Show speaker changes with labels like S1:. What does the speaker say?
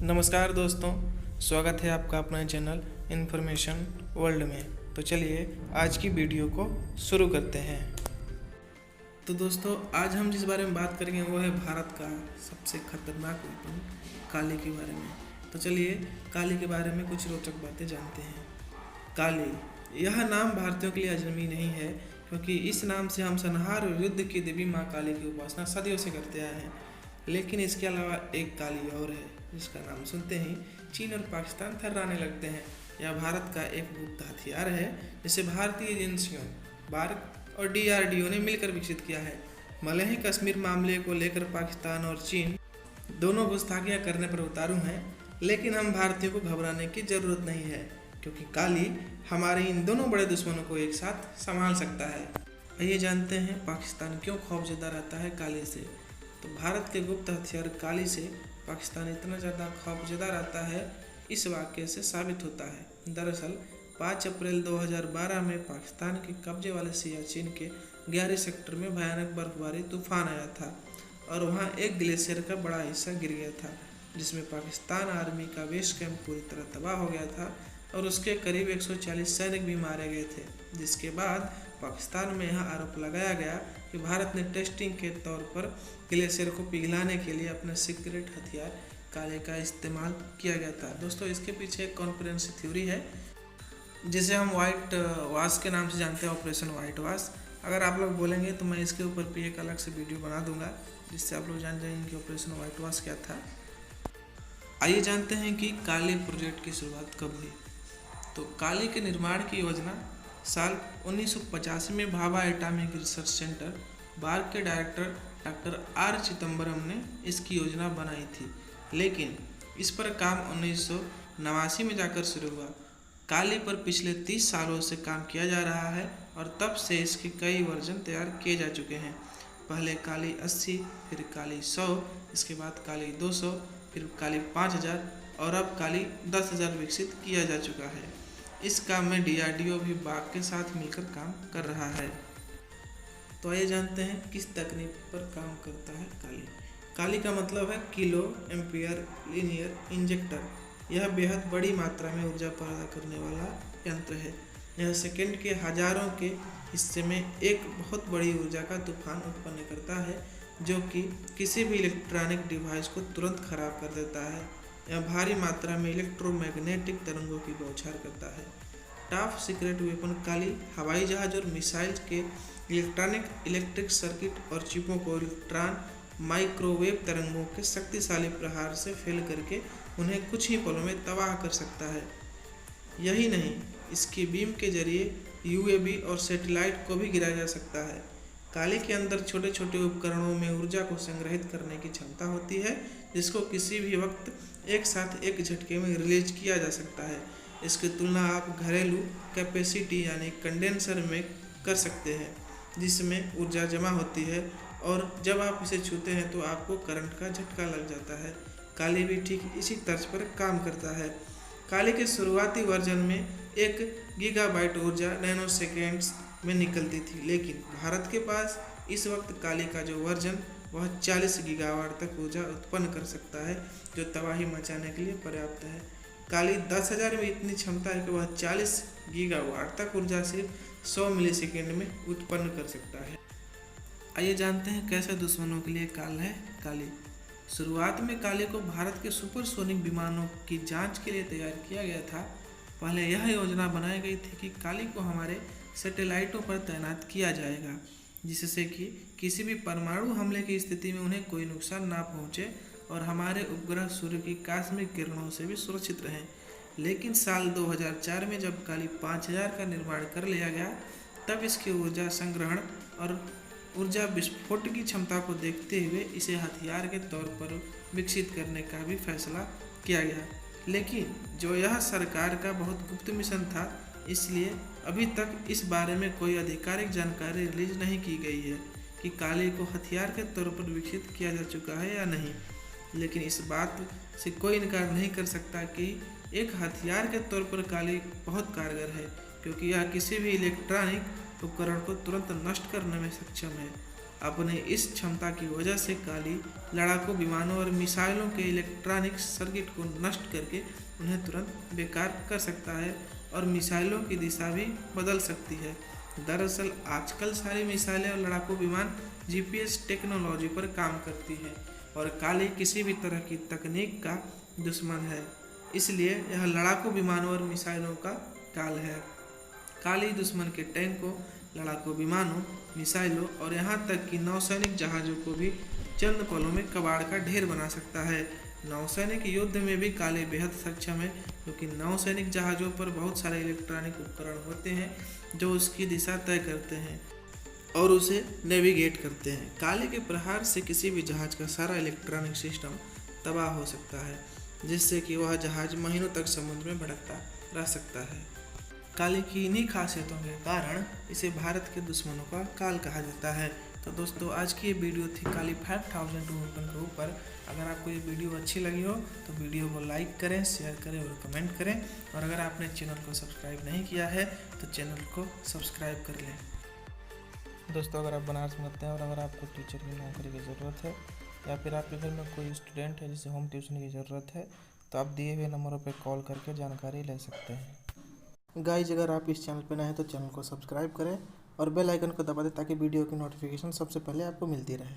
S1: नमस्कार दोस्तों, स्वागत है आपका अपना चैनल इन्फॉर्मेशन वर्ल्ड में। तो चलिए आज की वीडियो को शुरू करते हैं। तो दोस्तों, आज हम जिस बारे में बात करेंगे वो है भारत का सबसे खतरनाक वेपन काली के बारे में। तो चलिए काली के बारे में कुछ रोचक बातें जानते हैं। काली, यह नाम भारतीयों के लिए अजनबी नहीं है, क्योंकि इस नाम से हम संहार और युद्ध की देवी माँ काली की उपासना सदियों से करते आए हैं। लेकिन इसके अलावा एक काली और है, जिसका नाम सुनते ही चीन और पाकिस्तान थर्राने लगते हैं। यह भारत का एक गुप्त हथियार है, जिसे भारतीय एजेंसियों बार्क और DRDO ने मिलकर विकसित किया है। भले ही कश्मीर मामले को लेकर पाकिस्तान और चीन दोनों गुस्ताखियां करने पर उतारू हैं, लेकिन हम भारतीयों को घबराने की जरूरत नहीं है, क्योंकि काली हमारे इन दोनों बड़े दुश्मनों को एक साथ संभाल सकता है। आइए जानते हैं पाकिस्तान क्यों खौफजदा रहता है काली से। तो भारत के गुप्त हथियार काली से पाकिस्तान इतना ज़्यादा खौफजदा रहता है, इस वाक़ये से साबित होता है। दरअसल 5 अप्रैल 2012 में पाकिस्तान के कब्जे वाले सियाचिन के 11 सेक्टर में भयानक बर्फबारी तूफान आया था और वहां एक ग्लेशियर का बड़ा हिस्सा गिर गया था, जिसमें पाकिस्तान आर्मी का बेस कैंप पूरी तरह तबाह हो गया था और उसके करीब 140 सैनिक भी मारे गए थे। जिसके बाद पाकिस्तान में यह आरोप लगाया गया कि भारत ने टेस्टिंग के तौर पर ग्लेशियर को पिघलाने के लिए अपने सीक्रेट हथियार काले का इस्तेमाल किया गया था। दोस्तों, इसके पीछे एक कॉन्स्पिरेसी थ्योरी है, जिसे हम वाइट वाश के नाम से जानते हैं, ऑपरेशन वाइट वाश। अगर आप लोग बोलेंगे तो मैं इसके ऊपर भी एक अलग से वीडियो बना दूंगा, जिससे आप लोग जान जाएंगे कि ऑपरेशन वाइट वाश क्या था। आइए जानते हैं कि काली प्रोजेक्ट की शुरुआत कब हुई। तो काली के निर्माण की योजना साल 1985 में Bhabha atomic research centre bark के डायरेक्टर डॉक्टर R चिदम्बरम ने इसकी योजना बनाई थी, लेकिन इस पर काम 1989 में जाकर शुरू हुआ। काली पर पिछले 30 सालों से काम किया जा रहा है और तब से इसके कई वर्जन तैयार किए जा चुके हैं। पहले काली 80, फिर काली 100, इसके बाद काली 200, फिर काली 5000 और अब काली 10,000 विकसित किया जा चुका है। इस काम में DRDO भी बाग के साथ मिलकर काम कर रहा है। तो आइए जानते हैं किस तकनीक पर काम करता है काली। काली का मतलब है किलो एम्पियर लीनियर इंजेक्टर। यह बेहद बड़ी मात्रा में ऊर्जा पैदा करने वाला यंत्र है। यह सेकंड के हजारों के हिस्से में एक बहुत बड़ी ऊर्जा का तूफान उत्पन्न करता है, जो कि किसी भी इलेक्ट्रॉनिक डिवाइस को तुरंत खराब कर देता है। यह भारी मात्रा में इलेक्ट्रोमैग्नेटिक तरंगों की बौछार करता है। टॉप सीक्रेट वेपन काली हवाई जहाज और मिसाइल के इलेक्ट्रिक सर्किट और चिपों को इलेक्ट्रॉन माइक्रोवेव तरंगों के शक्तिशाली प्रहार से फेल करके उन्हें कुछ ही पलों में तबाह कर सकता है। यही नहीं, इसकी बीम के जरिए UAV और सैटेलाइट को भी गिराया जा सकता है। काली के अंदर छोटे छोटे उपकरणों में ऊर्जा को संग्रहित करने की क्षमता होती है, जिसको किसी भी वक्त एक साथ एक झटके में रिलीज किया जा सकता है। इसकी तुलना आप घरेलू कैपेसिटी यानी कंडेंसर में कर सकते हैं, जिसमें ऊर्जा जमा होती है और जब आप इसे छूते हैं तो आपको करंट का झटका लग जाता है। काली भी ठीक इसी तर्ज पर काम करता है। काली के शुरुआती वर्जन में 1 गीगाबाइट ऊर्जा नैनो सेकेंड्स में निकलती थी, लेकिन भारत के पास इस वक्त काली का जो वर्जन वह 40 गीगावाट तक ऊर्जा उत्पन्न कर सकता है, जो तबाही मचाने के लिए पर्याप्त है। काली 10,000 में इतनी क्षमता है कि वह 40 गीगावाट तक ऊर्जा सिर्फ 100 मिलीसेकेंड में उत्पन्न कर सकता है। आइए जानते हैं कैसे दुश्मनों के लिए काल है काली। शुरुआत में काली को भारत के सुपरसोनिक विमानों की जांच के लिए तैयार किया गया था। पहले यह योजना बनाई गई थी कि काली को हमारे सैटेलाइटों पर तैनात किया जाएगा, जिससे कि किसी भी परमाणु हमले की स्थिति में उन्हें कोई नुकसान ना पहुंचे और हमारे उपग्रह सूर्य की कॉस्मिक किरणों से भी सुरक्षित रहें। लेकिन साल 2004 में जब काली 5000 का निर्माण कर लिया गया, तब इसकी ऊर्जा संग्रहण और ऊर्जा विस्फोट की क्षमता को देखते हुए इसे हथियार के तौर पर विकसित करने का भी फैसला किया गया। लेकिन जो यह सरकार का बहुत गुप्त मिशन था, इसलिए अभी तक इस बारे में कोई आधिकारिक जानकारी रिलीज नहीं की गई है कि काली को हथियार के तौर पर विकसित किया जा चुका है या नहीं। लेकिन इस बात से कोई इनकार नहीं कर सकता कि एक हथियार के तौर पर काली बहुत कारगर है, क्योंकि यह किसी भी इलेक्ट्रॉनिक उपकरण को तुरंत नष्ट करने में सक्षम है अपने इस क्षमता की वजह से काली लड़ाकू विमानों और मिसाइलों के इलेक्ट्रॉनिक सर्किट को नष्ट करके उन्हें तुरंत बेकार कर सकता है और मिसाइलों की दिशा भी बदल सकती है। दरअसल आजकल सारी मिसाइलें और लड़ाकू विमान जीपीएस टेक्नोलॉजी पर काम करती है और काली किसी भी तरह की तकनीक का दुश्मन है, इसलिए यह लड़ाकू विमानों और मिसाइलों का काल है। काली दुश्मन के टैंकों, लड़ाकू विमानों, मिसाइलों और यहाँ तक कि नौसैनिक जहाज़ों को भी चंद पलों में कबाड़ का ढेर बना सकता है। नौसैनिक युद्ध में भी काले बेहद सक्षम है, क्योंकि नौसैनिक जहाज़ों पर बहुत सारे इलेक्ट्रॉनिक उपकरण होते हैं जो उसकी दिशा तय करते हैं और उसे नेविगेट करते हैं। काले के प्रहार से किसी भी जहाज़ का सारा इलेक्ट्रॉनिक सिस्टम तबाह हो सकता है, जिससे कि वह जहाज़ महीनों तक समुद्र में भटकता रह सकता है। काले की इन्हीं खासियतों के कारण इसे भारत के दुश्मनों का काल कहा जाता है। तो दोस्तों, आज की ये वीडियो थी काली 5002 वेपन के ऊपर। अगर आपको ये वीडियो अच्छी लगी हो तो वीडियो को लाइक करें, शेयर करें और कमेंट करें। और अगर आपने चैनल को सब्सक्राइब नहीं किया है तो चैनल को सब्सक्राइब कर लें। दोस्तों, अगर आप बनारस में रहते हैं और अगर आपको टीचर की नौकरी की ज़रूरत है या फिर आपके घर में कोई स्टूडेंट है जिसे होम ट्यूशन की ज़रूरत है, तो आप दिए हुए नंबरों पर कॉल करके जानकारी ले सकते हैं। गाइज, अगर आप इस चैनल पर नए हैं तो चैनल को सब्सक्राइब करें और बेल आइकन को दबा दें ताकि वीडियो की नोटिफिकेशन सबसे पहले आपको मिलती रहे।